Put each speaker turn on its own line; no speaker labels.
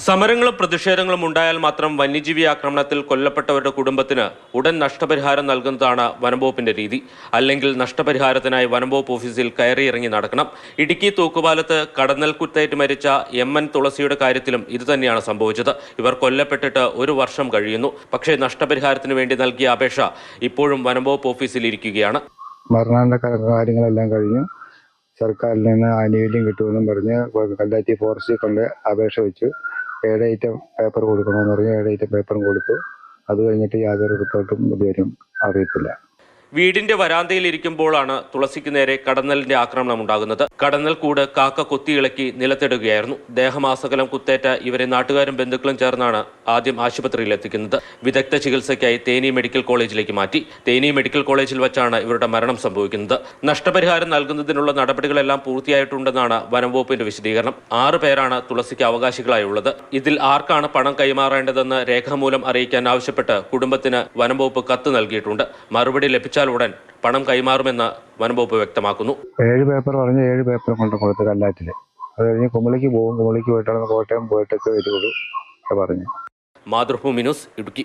സമരങ്ങളും പ്രതിഷേധങ്ങളും ഉണ്ടായാൽ മാത്രം വന്യജീവി ആക്രമണത്തിൽ കൊല്ലപ്പെട്ടവരുടെ കുടുംബത്തിന് ഉടൻ നഷ്ടപരിഹാരം നൽകുന്നതാണ് വനംവകുപ്പിന്റെ രീതി. അല്ലെങ്കിൽ നഷ്ടപരിഹാരത്തിനായി വനംവകുപ്പ് ഓഫീസിൽ കയറിയിറങ്ങി നടക്കണം. ഇടുക്കി തൂക്കുപാലത്ത് കടന്നൽ കുത്തേറ്റ് മരിച്ച MN തുളസിയുടെ കാര്യത്തിലും ഇതുതന്നെയാണ് സംഭവിച്ചത്. ഇവർ കൊല്ലപ്പെട്ടിട്ട് 1 വർഷം കഴിയുന്നു. പക്ഷേ നഷ്ടപരിഹാരത്തിന് വേണ്ടി നൽകിയ അപേക്ഷ ഇപ്പോഴും വനംവകുപ്പ് ഓഫീസിൽ ഇരിക്കുകയാണ്.
മരണാനന്തര കാര്യങ്ങളെല്ലാം കഴിഞ്ഞു. സർക്കാരിൽ നിന്ന് ആനുകൂല്യം കിട്ടുമെന്നും പറഞ്ഞ് കല്ലാറ്റി ഫോറസ്റ്റിൽ കൊണ്ട് അപേക്ഷ വെച്ചു. 7 ഐറ്റം പേപ്പർ കൊടുക്കണമെന്ന് പറഞ്ഞ് 7 ഐറ്റം പേപ്പറും കൊടുത്തു. അത് കഴിഞ്ഞിട്ട് യാതൊരു റിപ്പോർട്ടും ഇതുവരും അറിയത്തില്ല.
വീടിന്റെ വരാന്തയിൽ ഇരിക്കുമ്പോഴാണ് തുളസിക്ക് നേരെ കടന്നലിന്റെ ആക്രമണം ഉണ്ടാകുന്നത്. കടന്നൽ കൂട് കാക്ക കൊത്തിയിളക്കി നിലത്തിടുകയായിരുന്നു. ദേഹമാസകലം കുത്തേറ്റ ഇവരെ നാട്ടുകാരും ബന്ധുക്കളും ചേർന്നാണ് ആദ്യം ആശുപത്രിയിൽ എത്തിക്കുന്നത്. വിദഗ്ധ ചികിത്സയ്ക്കായി തേനി മെഡിക്കൽ കോളേജിലേക്ക് മാറ്റി. തേനി മെഡിക്കൽ കോളേജിൽ വെച്ചാണ് ഇവരുടെ മരണം സംഭവിക്കുന്നത്. നഷ്ടപരിഹാരം നൽകുന്നതിനുള്ള നടപടികളെല്ലാം പൂർത്തിയായിട്ടുണ്ടെന്നാണ് വനംവകുപ്പിന്റെ വിശദീകരണം. 6 പേരാണ് തുളസിക്ക് അവകാശികളായുള്ളത്. ഇതിൽ ആർക്കാണ് പണം കൈമാറേണ്ടതെന്ന് രേഖാമൂലം അറിയിക്കാൻ ആവശ്യപ്പെട്ട് കുടുംബത്തിന് വനംവകുപ്പ് കത്ത് നൽകിയിട്ടുണ്ട്. മറുപടി ലഭിച്ച ഉടൻ പണം കൈമാറുമെന്ന് വനംവകുപ്പ് വ്യക്തമാക്കുന്നു.
7 പേപ്പർ പറഞ്ഞ് 7 പേപ്പർ കൊണ്ട് കൊടുത്തു കല്ലാറ്റില്. അത് കഴിഞ്ഞ് കുമളിക്ക് പോകും. കുമളിക്ക് പോയിട്ടാണ് കോട്ടയം പോയിട്ടൊക്കെ വരുള്ളൂ പറഞ്ഞു.
മാതൃഭൂമി ന്യൂസ്, ഇടുക്കി.